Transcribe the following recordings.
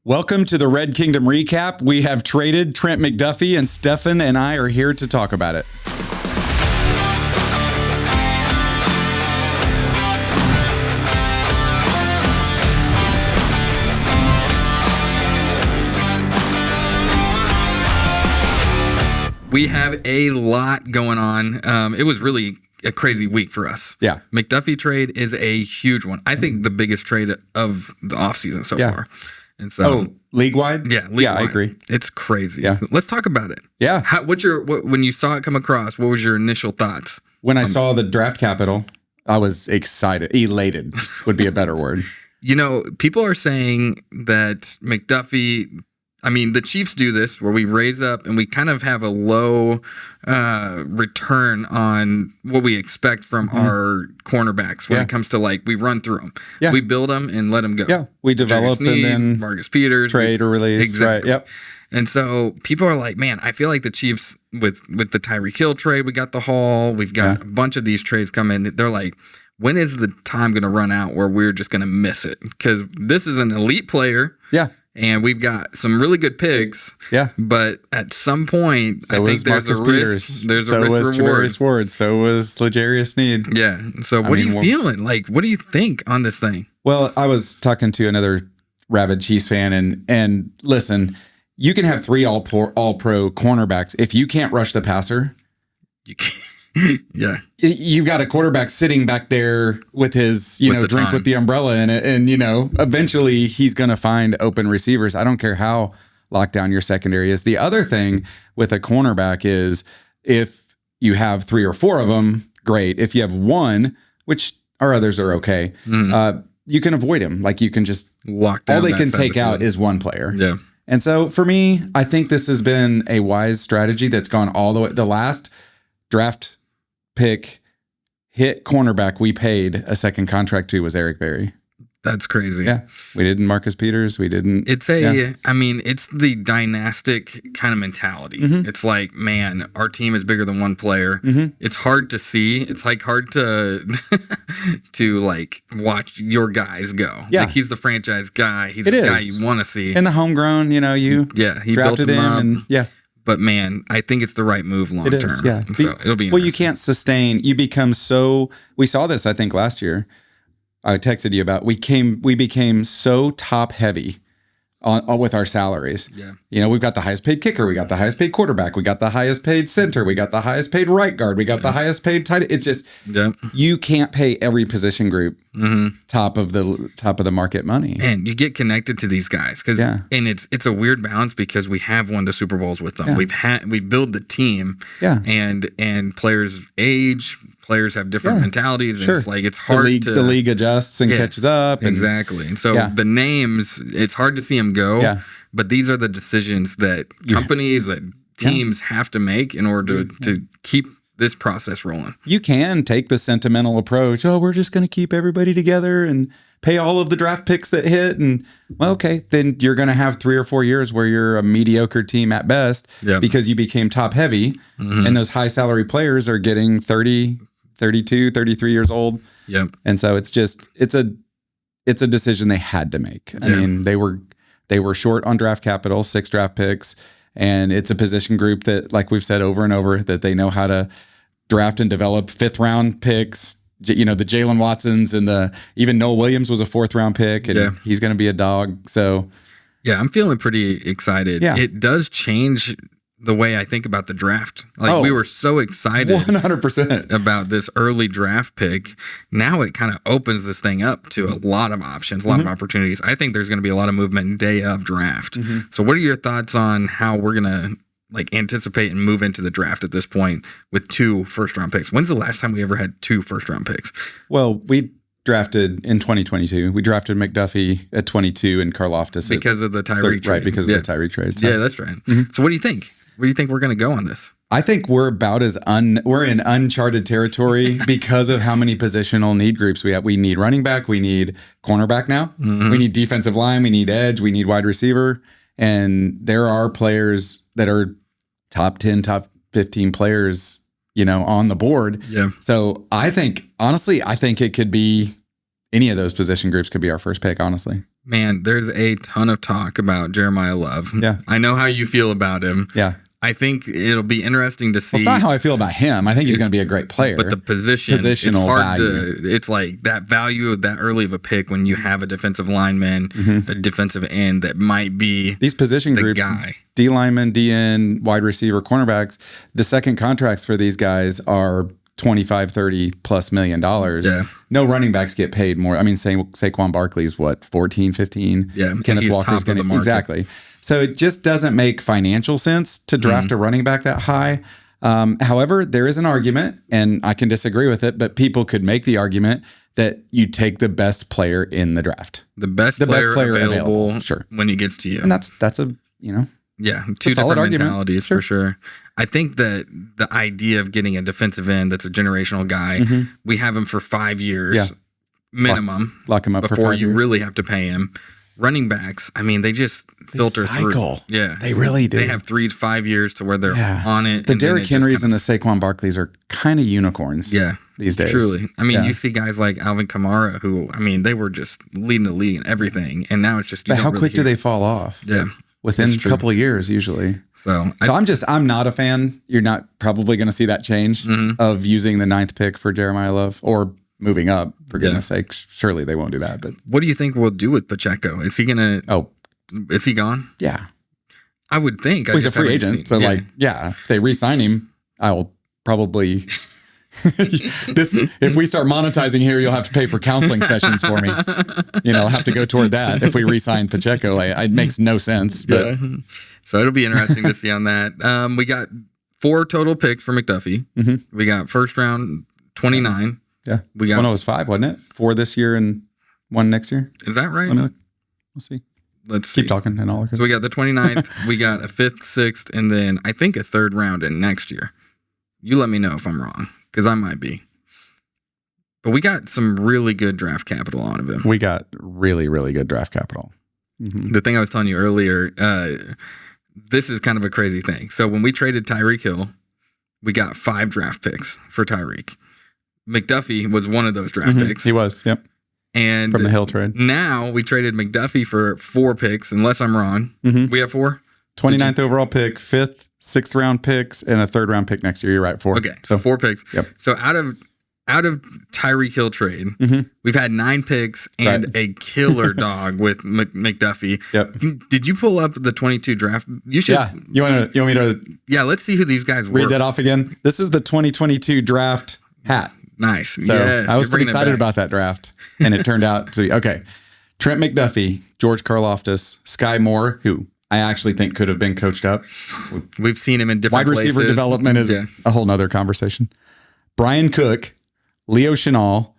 Welcome to the Red Kingdom recap. We have traded Trent McDuffie, and Stefan and I are here to talk about it. We have a lot going on. It was really a crazy week for us. Yeah. McDuffie trade is a huge one. I think the biggest trade of the offseason so far. And so, league-wide? Yeah, league-wide. I agree. It's crazy. Yeah. Let's talk about it. Yeah. When you saw it come across, what was your initial thoughts? When I saw the draft capital, I was excited. Elated would be a better word. You know, people are saying that McDuffie, the Chiefs do this where we raise up and we kind of have a low return on what we expect from our cornerbacks when it comes to we run through them. Yeah. We build them and let them go. Yeah. We develop Sneed, and then Marcus Peters. Trade or release. Exactly. Right. Yep. And so people are like, man, I feel like the Chiefs with the Tyreek Hill trade, we got the Hall, we've got a bunch of these trades coming. They're like, when is the time going to run out where we're just going to miss it? Because this is an elite player. Yeah. And we've got some really good picks. Yeah. But at some point, I think there's a risk. There's a risk reward. So was L'Jarius Sneed. Yeah. So what are you feeling? What do you think on this thing? Well, I was talking to another rabid Chiefs fan, and listen, you can have three all pro cornerbacks. If you can't rush the passer, you can't. Yeah. You've got a quarterback sitting back there with his, drink with the umbrella in it. And, eventually he's going to find open receivers. I don't care how locked down your secondary is. The other thing with a cornerback is if you have three or four of them, great. If you have one, which our others are okay, you can avoid him. You can just lock down. All they can take out is one player. Yeah. And so for me, I think this has been a wise strategy that's gone all the way. The last draft pick hit cornerback we paid a second contract to was Eric Berry. That's crazy. Yeah. We didn't Marcus Peters. We didn't. It's it's the dynastic kind of mentality. Mm-hmm. It's like, man, our team is bigger than one player. Mm-hmm. It's hard to see. It's hard to to watch your guys go. Yeah. He's the franchise guy. He's the guy you want to see. And the homegrown, he drafted him up. And, yeah. But man, I think it's the right move long term. Yeah. So it'll be well, you can't sustain. You become so. We saw this, I think, last year. I texted you about. We became so top heavy on with our salaries. Yeah. We've got the highest paid kicker. We got the highest paid quarterback. We got the highest paid center. We got the highest paid right guard. We got the highest paid tight. It's just you can't pay every position group top of the market money. And you get connected to these guys and it's a weird balance because we have won the Super Bowls with them. Yeah. We build the team. Yeah. And players age. Players have different mentalities, and it's hard the league adjusts and catches up. Exactly. And so the names, it's hard to see them go. Yeah. But these are the decisions that companies, that teams have to make in order to keep this process rolling. You can take the sentimental approach. Oh, we're just going to keep everybody together and pay all of the draft picks that hit. And then you're going to have 3 or 4 years where you're a mediocre team at best because you became top heavy. Mm-hmm. And those high salary players are getting 30, 32, 33 years old. Yep. And so it's a decision they had to make. I mean, they were short on draft capital, 6 draft picks, and it's a position group that, like we've said over and over, that they know how to draft and develop 5th round picks. The Jalen Watsons and even Noah Williams was a 4th round pick, and he's going to be a dog. So yeah, I'm feeling pretty excited. Yeah. It does change the way I think about the draft. We were so excited 100% about this early draft pick. Now it kind of opens this thing up to a lot of options, a lot of opportunities. I think there's going to be a lot of movement day of draft. Mm-hmm. So what are your thoughts on how we're going to anticipate and move into the draft at this point with 2 first-round picks? When's the last time we ever had 2 first-round picks? Well, we drafted in 2022. We drafted McDuffie at 22 and Karlaftis because of the Tyreek trade. Right, because of the Tyreek trade. So. Yeah, that's right. Mm-hmm. So what do you think? Where do you think we're going to go on this? I think we're about we're in uncharted territory because of how many positional need groups we have. We need running back. We need cornerback now. Mm-hmm. We need defensive line. We need edge. We need wide receiver. And there are players that are top 10, top 15 players, on the board. Yeah. So honestly, I think it could be any of those position groups could be our first pick, honestly. Man, there's a ton of talk about Jeremiah Love. Yeah. I know how you feel about him. Yeah. I think it'll be interesting to see. Well, it's not how I feel about him. I think he's going to be a great player. But the positional it's hard value. It's like that value of that early of a pick when you have a defensive lineman, a defensive end that might be these position groups, guy. D lineman, DN, wide receiver, cornerbacks. The second contracts for these guys are 25, 30 plus $1 million. Yeah. No running backs get paid more. I mean, Saquon Barkley's what, 14, 15? Yeah. Kenneth Walker's going to exactly. So it just doesn't make financial sense to draft a running back that high. However, there is an argument, and I can disagree with it, but people could make the argument that you take the best player in the draft. The best player available sure. when he gets to you. And that's a, Yeah, two different mentalities for sure. I think that the idea of getting a defensive end that's a generational guy, we have him for 5 years minimum. Lock him up before you really have to pay him. Running backs, I mean, they just filter through. Yeah, they really do. They have 3 to 5 years to where they're on it. The Derrick Henrys and the Saquon Barkleys are kind of unicorns. Yeah, these days. Truly. I mean, you see guys like Alvin Kamara, who they were just leading the league in everything, and now it's just. But how quick do they fall off? Yeah. Within a couple of years, usually. So I'm not a fan. You're not probably going to see that change of using the 9th pick for Jeremiah Love or moving up, for goodness sake. Surely they won't do that. But what do you think we'll do with Pacheco? Is he going to? Is he gone? Yeah. I would think. He's a free agent. So if they re-sign him, I will probably. If we start monetizing here, you'll have to pay for counseling sessions for me. I'll have to go toward that if we re-sign Pacheco. It makes no sense. But. Yeah. So it'll be interesting to see on that. We got 4 total picks for McDuffie. We got first round 29. Yeah. We got it was 5, wasn't it? 4 this year and 1 next year. Is that right? We'll see. Let's see. Keep talking and all. So we got the 29th. We got a 5th, 6th, and then I think a 3rd round in next year. You let me know if I'm wrong. Because I might be. But we got some really good draft capital out of him. We got really, really good draft capital. The thing I was telling you earlier, this is kind of a crazy thing. So when we traded Tyreek Hill, we got 5 draft picks for Tyreek. McDuffie was one of those draft picks. He was, yep. And from the Hill trade. Now we traded McDuffie for 4 picks, unless I'm wrong. We have 4? 29th overall pick, 5th, 6th round picks, and a 3rd round pick next year. You're right, 4. Okay, so 4 picks. Yep. So out of Tyreek Hill trade, we've had 9 picks and a killer dog with McDuffie. Yep. Did you pull up the 22 draft? You should. Yeah. You want me to? Yeah. Let's see who these guys were. Read that off again. This is the 2022 draft hat. Nice. So I was pretty excited about that draft, and it turned out to be okay. Trent McDuffie, George Karlaftis, Sky Moore, who I actually think could have been coached up. We've seen him in different wide receiver places. Development is a whole nother conversation. Brian Cook, Leo Chenal,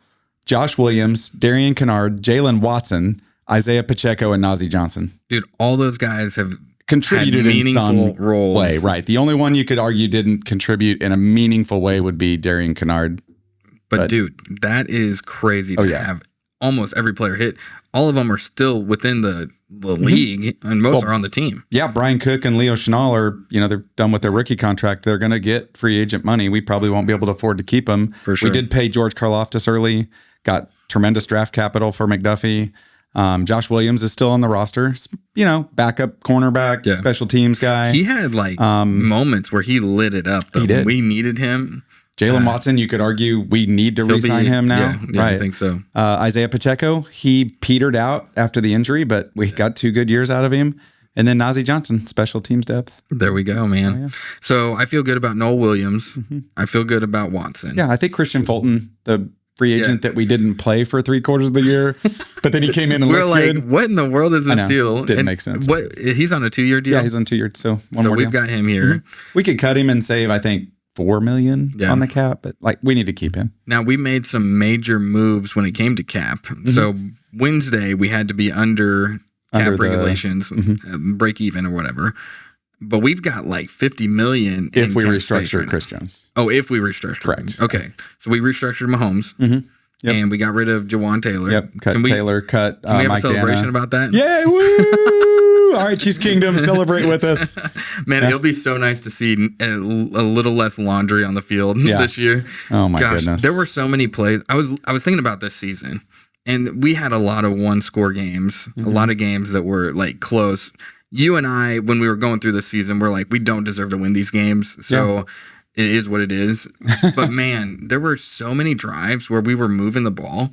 Josh Williams, Darian Kennard, Jalen Watson, Isaiah Pacheco, and Najee Johnson. Dude, all those guys have contributed in some roles. way. Right. The only one you could argue didn't contribute in a meaningful way would be Darian Kennard. But dude, that is crazy to have almost every player hit. All of them are still within the league, and most are on the team. Yeah, Brian Cook and Leo Chenal are, they're done with their rookie contract. They're going to get free agent money. We probably won't be able to afford to keep them. For sure. We did pay George Karlaftis early, got tremendous draft capital for McDuffie. Josh Williams is still on the roster. Backup cornerback, special teams guy. He had moments where he lit it up, though. He did. When we needed him. Jalen Watson, you could argue we need to re-sign him now. Yeah, right. I think so. Isaiah Pacheco, he petered out after the injury, but we got 2 good years out of him. And then Najee Johnson, special teams depth. There we go, man. Oh, yeah. So I feel good about Noel Williams. I feel good about Watson. Yeah, I think Christian Fulton, the free agent that we didn't play for 3/4 of the year, but then he came in and we're looked like, good. What in the world is this deal? Didn't make sense. He's on a 2-year deal? Yeah, he's on 2 years. So we've got him here. We could cut him and save, I think, $4 million on the cap, but we need to keep him. Now we made some major moves when it came to cap. So Wednesday we had to be under cap regulations, break even or whatever. But we've got $50 million if we restructure Chris Jones. Oh, if we restructure. Correct. Okay, so we restructured Mahomes, and we got rid of Jawan Taylor. Yep. Cut Taylor. Cut. Can we have Mike a celebration about that? Yay! Woo! All right, Chiefs Kingdom, celebrate with us. Man, it'll be so nice to see a little less laundry on the field this year. Oh my goodness! There were so many plays. I was thinking about this season, And we had a lot of one-score games, a lot of games that were like close. You and I, when we were going through the season, we're like, we don't deserve to win these games. So it is what it is. But man, there were so many drives where we were moving the ball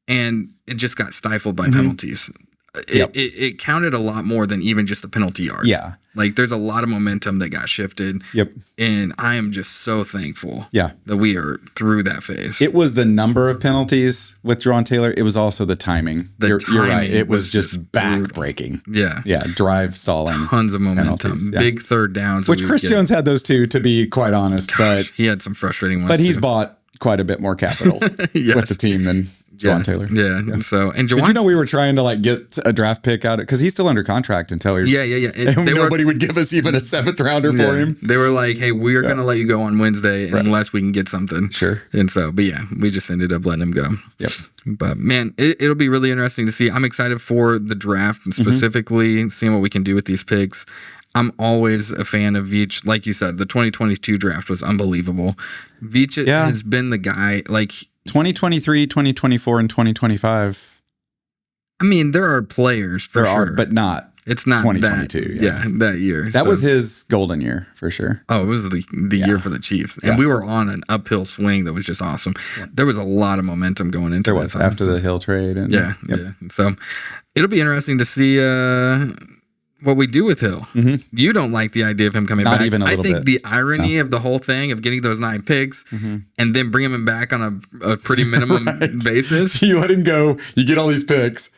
and it just got stifled by penalties. It counted a lot more than even just the penalty yards. Yeah. Like there's a lot of momentum that got shifted. Yep. And I am just so thankful that we are through that phase. It was the number of penalties with Jawan Taylor. It was also the timing. You're right. It was just back-breaking. Yeah. Yeah. Drive stalling. Tons of momentum. Big third downs. Which Chris Jones had those too, to be quite honest. But he had some frustrating ones. But he's bought quite a bit more capital with the team than Jawan Taylor. Yeah. So, and Jawan, did you know we were trying to like get a draft pick out of, because he's still under contract until he's nobody would give us even a 7th rounder for him. They were like, hey, we are going to let you go on Wednesday unless we can get something. Sure. And so, but yeah, we just ended up letting him go. Yep. But man, it'll be really interesting to see. I'm excited for the draft and specifically seeing what we can do with these picks. I'm always a fan of Veach. Like you said, the 2022 draft was unbelievable. Veach has been the guy. Like 2023, 2024, and 2025. I mean, there are players for sure, but not. It's not 2022. That year. That was his golden year for sure. Oh, it was the year for the Chiefs, and we were on an uphill swing that was just awesome. Yeah. There was a lot of momentum going into that time. After the Hill trade, and So it'll be interesting to see what we do with Hill. You don't like the idea of him coming back. Not even a little bit. I think the irony of the whole thing of getting those 9 picks and then bringing him back on a pretty minimum basis. You let him go, you get all these picks,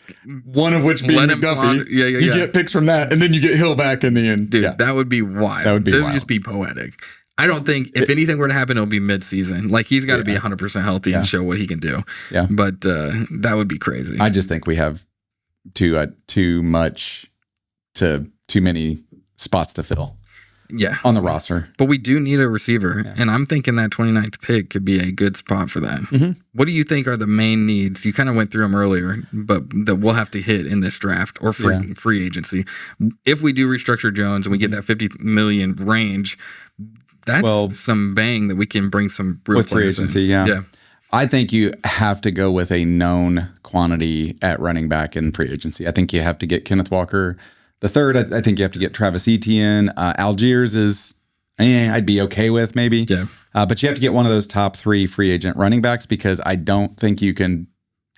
one of which being McDuffie. You get picks from that, and then you get Hill back in the end. Dude, that would be wild. That would just be poetic. I don't think if anything were to happen, it'll be mid-season. Like he's got to be 100% healthy and show what he can do. Yeah. But that would be crazy. I just think we have too many spots to fill. Yeah. On the roster. But we do need a receiver. Yeah. And I'm thinking that 29th pick could be a good spot for that. What do you think are the main needs? You kind of went through them earlier, but that we'll have to hit in this draft or free agency. If we do restructure Jones and we get that 50 million range, that's some bang that we can bring some real with free agency. Yeah. I think you have to go with a known quantity at running back in free agency. I think you have to get Kenneth Walker the third. I think you have to get Travis Etienne. Algiers is, I'd be okay with maybe. Yeah. But you have to get one of those top 3 free agent running backs, because I don't think you can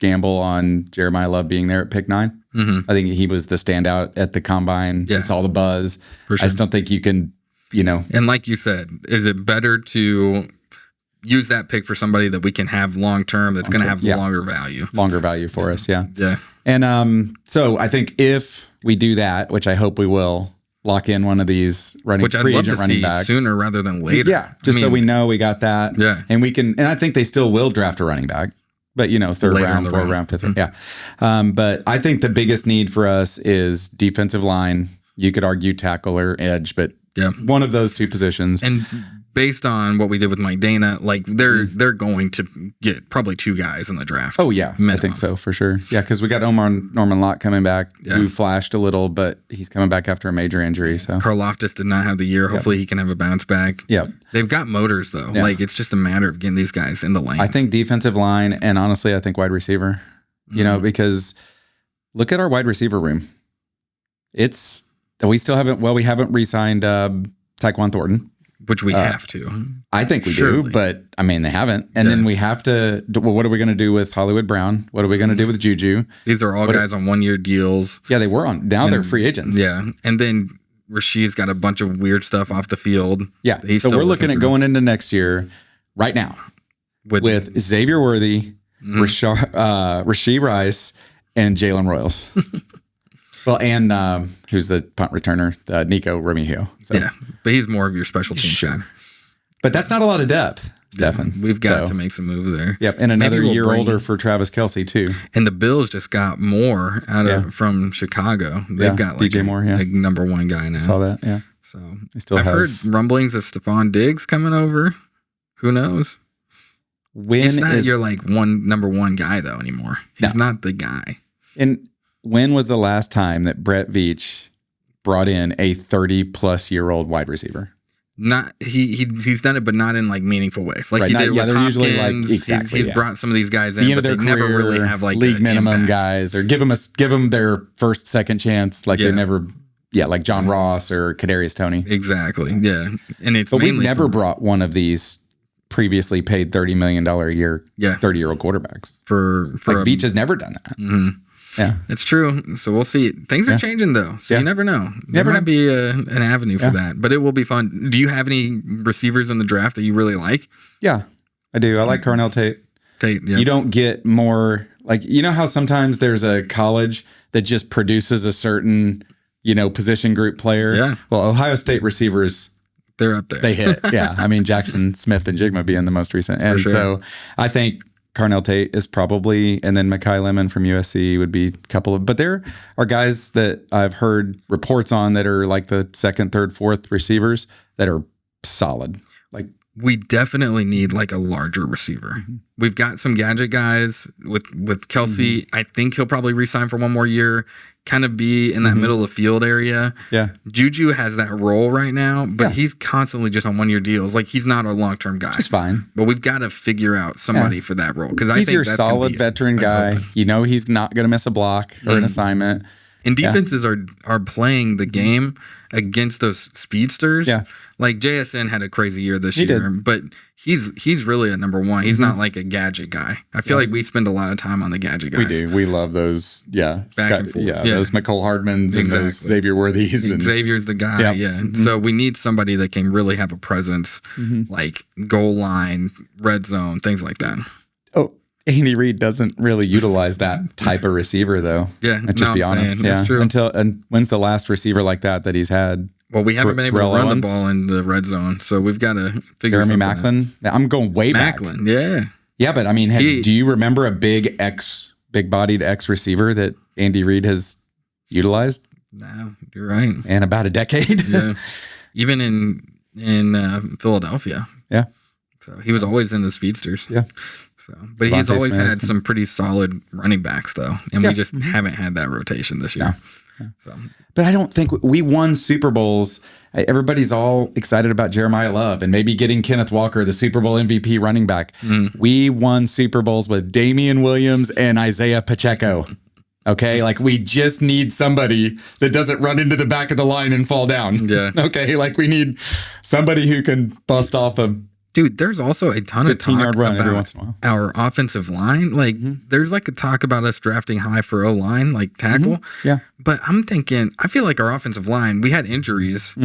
gamble on Jeremiah Love being there at pick 9. I think he was the standout at the combine. Yeah. Saw the buzz. For sure. I just don't think you can, And like you said, is it better to use that pick for somebody that we can have long term that's going to have longer value for us? Yeah. And so I think if we do that, which I hope we will, lock in one of these free agent running backs sooner rather than later. Yeah, so we know we got that. Yeah, and we can. And I think they still will draft a running back, but 3rd round, 4th round, 5th round. Yeah, but I think the biggest need for us is defensive line. You could argue tackle or edge, but one of those 2 positions. And based on what we did with Mike Dana, like they're going to get probably 2 guys in the draft. Oh yeah, minimum. I think so for sure. Yeah, because we got Norman Lott coming back, who flashed a little, but he's coming back after a major injury. So Karlaftis did not have the year. Hopefully he can have a bounce back. Yeah, they've got motors though. Yeah. Like it's just a matter of getting these guys in the lanes. I think defensive line, and honestly, I think wide receiver. Because look at our wide receiver room. We haven't re-signed Tyquan Thornton. Which we have to. I think we do, but they haven't. And then we have to, what are we going to do with Hollywood Brown? What are we going to do with Juju? These are all guys on 1-year deals. Yeah, they were on. Now they're free agents. Yeah. And then Rasheed's got a bunch of weird stuff off the field. Yeah. So we're looking at going into next year right now with Xavier Worthy, Rasheed Rice, and Jalen Royals. Well, and who's the punt returner? Nico Remigio. So. Yeah, but he's more of your special team guy. But that's not a lot of depth, Stefan. Yeah, we've got to make some move there. Yep, and another year older for Travis Kelce, too. And the Bills just got more from Chicago. They've got DJ Moore, like number 1 guy now. Saw that, yeah. So I've heard rumblings of Stefan Diggs coming over. Who knows? He's not your number 1 guy, though, anymore. He's not the guy. And when was the last time that Brett Veach brought in a 30-plus-year-old wide receiver? Not he's done it, but not in like meaningful ways. Like Right, he did with they're Hopkins. usually like exactly. He's brought some of these guys in, the end but of they their never career, really have like league minimum impact. guys, or give them their first, second chance. Like they never, like John Ross or Kadarius Toney. Exactly. Yeah, and it's but we've never for, brought one of these previously paid $30 million a year, 30-year-old quarterbacks. For like Veach has never done that. Mm-hmm. Yeah, it's true. So we'll see. Things are changing though, so you never know. There might be an avenue for that, but it will be fun. Do you have any receivers in the draft that you really like? Yeah, I do. I like Carnell Tate. Yeah. You don't get more like, you know how sometimes there's a college that just produces a certain, position group player. Yeah. Well, Ohio State receivers, they're up there. They hit. Yeah. I mean, Jackson Smith and Jigma being the most recent. And so I think Carnell Tate is probably, and then Mekhi Lemon from USC would be a couple of, but there are guys that I've heard reports on that are like the second, third, fourth receivers that are solid. Like, we definitely need like a larger receiver. Mm-hmm. We've got some gadget guys with Kelsey. Mm-hmm. I think he'll probably re-sign for one more year, kind of be in that middle of the field area. Yeah. Juju has that role right now, but he's constantly just on 1-year deals. Like he's not a long-term guy. It's fine. But we've got to figure out somebody for that role. Because I think he's your that's solid veteran guy. He's not going to miss a block or an assignment. And defenses are playing the game against those speedsters. Yeah. Like JSN had a crazy year this year, but he's really a number one. He's not like a gadget guy. I feel like we spend a lot of time on the gadget guys. We do. We love those. Yeah. Back and forth. Yeah. Those Mecole Hardmans and those Xavier Worthies. And Xavier's the guy. Yeah. Mm-hmm. So we need somebody that can really have a presence, like goal line, red zone, things like that. Oh, Andy Reid doesn't really utilize that type of receiver, though. Yeah, let's just be honest. Yeah, that's true. And when's the last receiver like that he's had? Well, we haven't been able to run the ball in the red zone, so we've got to figure Jeremy Maclin. out. I'm going way back. Maclin, yeah. Yeah, but I mean, do you remember a big-bodied X receiver that Andy Reid has utilized? No, you're right. In about a decade. Yeah, even in Philadelphia. Yeah. So he was always in the speedsters. Yeah. So, but he's always had some pretty solid running backs, though, and we just haven't had that rotation this year. Yeah. So, but I don't think we won Super Bowls. Everybody's all excited about Jeremiah Love and maybe getting Kenneth Walker, the Super Bowl MVP running back. We won Super Bowls with Damian Williams and Isaiah Pacheco. Okay, like we just need somebody that doesn't run into the back of the line and fall down. Yeah. Okay, like we need somebody who can bust off a. Dude, there's also a ton of talk run every about once in a while. Our offensive line. Like, there's like a talk about us drafting high for O-line, like tackle. Yeah. But I'm thinking, I feel like our offensive line, we had injuries,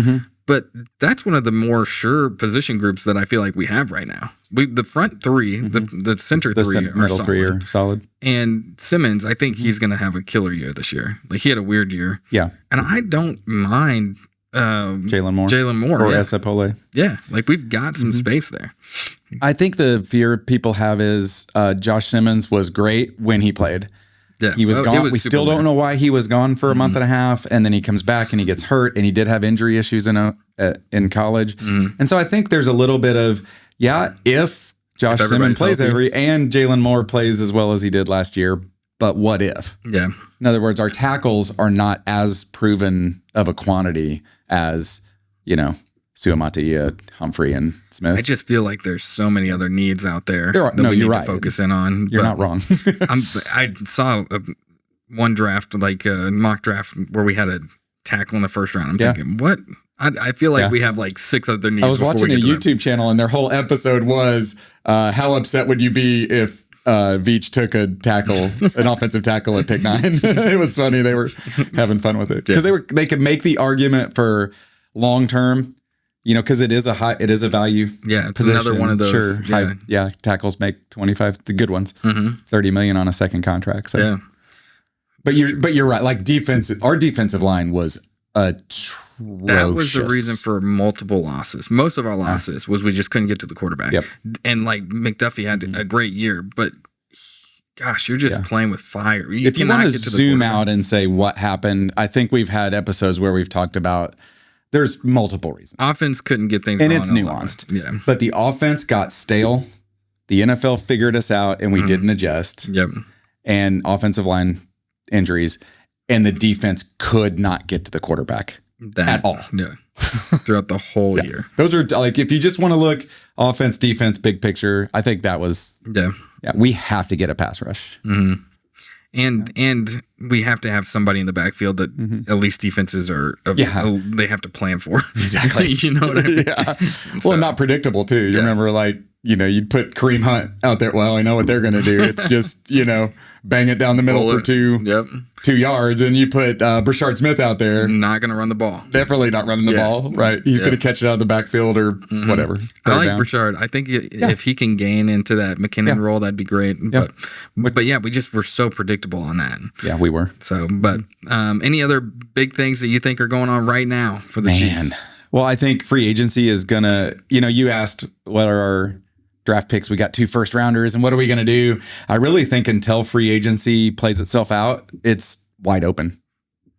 but that's one of the more sure position groups that I feel like we have right now. The front three, the center three are middle solid. three are solid. And Simmons, I think he's going to have a killer year this year. Like, he had a weird year. Yeah. And I don't mind Jalen Moore or Esapole. Yeah, like we've got some space there. I think the fear people have is Josh Simmons was great when he played. Yeah, he was gone. We still don't know why he was gone for a month and a half, and then he comes back and he gets hurt, and he did have injury issues in college. And so I think there's a little bit of if Josh Simmons plays and Jalen Moore plays as well as he did last year. But what if? Yeah. In other words, our tackles are not as proven of a quantity as, Suamataia, Humphrey, and Smith. I just feel like there's so many other needs out there that we need to focus in on. You're not wrong. I saw one draft, like a mock draft, where we had a tackle in the first round. I'm thinking, what? I feel like we have like 6 other needs. I was watching a YouTube channel, and their whole episode was, how upset would you be if Veach took an offensive tackle at pick 9. It was funny. They were having fun with it because they could make the argument for long term, because it is a value. Yeah, it's position. another one of those. Sure, tackles make 25, the good ones, $30 million on a second contract. So, but you're right. Like our defensive line was atrocious. That was the reason for multiple losses. Most of our losses was we just couldn't get to the quarterback. Yep. And like McDuffie had a great year, but gosh, you're just playing with fire. If you want to zoom out and say what happened, I think we've had episodes where we've talked about there's multiple reasons. Offense couldn't get things and it's nuanced. Yeah. But the offense got stale. The NFL figured us out and we didn't adjust. Yep. And offensive line injuries. And the defense could not get to the quarterback. at all. Yeah. Throughout the whole year. Those are like, if you just want to look offense, defense, big picture, I think that was, we have to get a pass rush. Mm-hmm. And we have to have somebody in the backfield that at least defenses are, they have to plan for. Exactly. You know what I mean? Yeah. Well, not predictable too. You remember, like, you'd put Kareem Hunt out there. Well, I know what they're going to do. It's just, bang it down the middle for 2 yards. And you put Brashard Smith out there. Not going to run the ball. Definitely not running the ball. Right. He's going to catch it out of the backfield or whatever. I like Brashard. I think if he can gain into that McKinnon role, that'd be great. But we're so predictable on that. Yeah, we were. So, but any other big things that you think are going on right now for the Chiefs? Well, I think free agency is going to, you asked what are our draft picks. We got 2 first rounders, and what are we going to do? I really think until free agency plays itself out, it's wide open.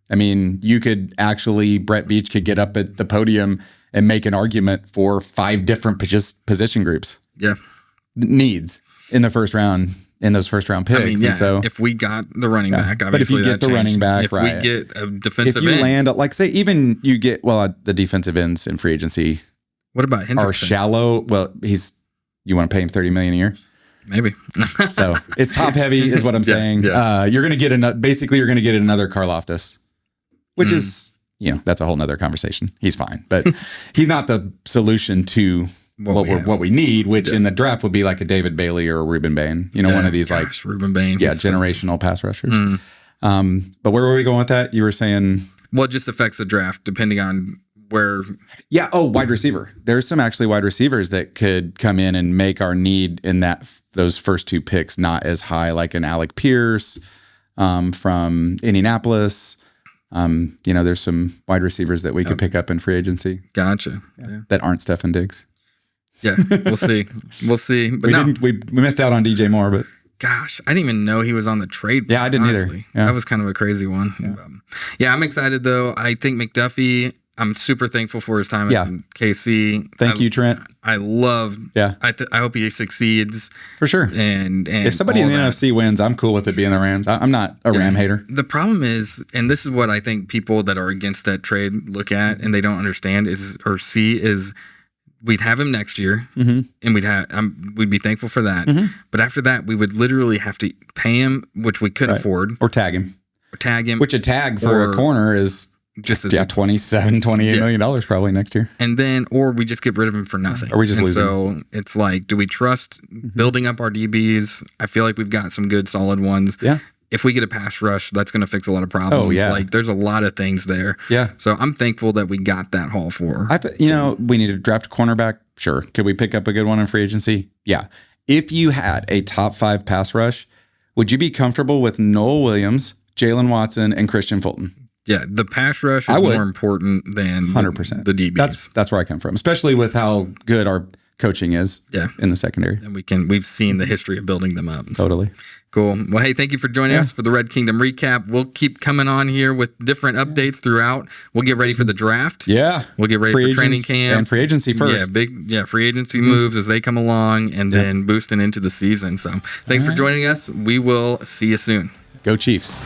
I mean, Brett Beach could get up at the podium and make an argument for 5 different position groups. Yeah. Needs in the first round, in those first round picks. I mean, and so if we got the running back, obviously, but if you get the running back, if we get a defensive end, land, like say, even you get, the defensive ends in free agency. What about Hendrickson? Are shallow. Well, you want to pay him $30 million a year? Maybe. So it's top heavy is what I'm saying. Yeah. You're going to get another Karlaftis, which is, that's a whole nother conversation. He's fine, but he's not the solution to what we need, which in the draft would be like a David Bailey or a Ruben Bain, one of these Ruben Bain. Yeah. Generational pass rushers. But where were we going with that? You were saying, well, it just affects the draft depending on where. Yeah. Oh, wide receiver. There's some actually wide receivers that could come in and make our need in those first 2 picks not as high, like an Alec Pierce from Indianapolis. There's some wide receivers that we could pick up in free agency. Gotcha. That aren't Stefan Diggs. Yeah, we'll see. We'll see. But we missed out on DJ Moore, but gosh, I didn't even know he was on the trade. Yeah, I didn't honestly. either. Yeah. That was kind of a crazy one. Yeah, I'm excited though. I think McDuffie, I'm super thankful for his time at KC. Thank you, Trent. I love. Yeah. I hope he succeeds for sure. And if somebody in the NFC wins, I'm cool with it being the Rams. I'm not a Ram hater. The problem is, and this is what I think people that are against that trade look at and they don't understand is we'd have him next year, and we'd be thankful for that. But after that, we would literally have to pay him, which we couldn't afford, or tag him. Which a tag for a corner is just $28 million probably next year. And then, or we just get rid of him for nothing, or we just lose him. So it's like, do we trust building up our DBs? I feel like we've got some good, solid ones. Yeah. If we get a pass rush, that's going to fix a lot of problems. Oh, yeah. Like there's a lot of things there. Yeah. So I'm thankful that we got that haul for. We need to draft a cornerback. Sure. Could we pick up a good one in free agency? Yeah. If you had a top 5 pass rush, would you be comfortable with Noel Williams, Jalen Watson, and Christian Fulton? Yeah. The pass rush is more important than 100%. The DBs. That's where I come from, especially with how good our coaching is in the secondary. And we've seen the history of building them up. Totally. Cool. Well, hey, thank you for joining us for the Red Kingdom recap. We'll keep coming on here with different updates throughout. We'll get ready for the draft. Yeah. We'll get ready for training camp. And free agency first. Free agency moves as they come along and then boosting into the season. So thanks for joining us. We will see you soon. Go Chiefs.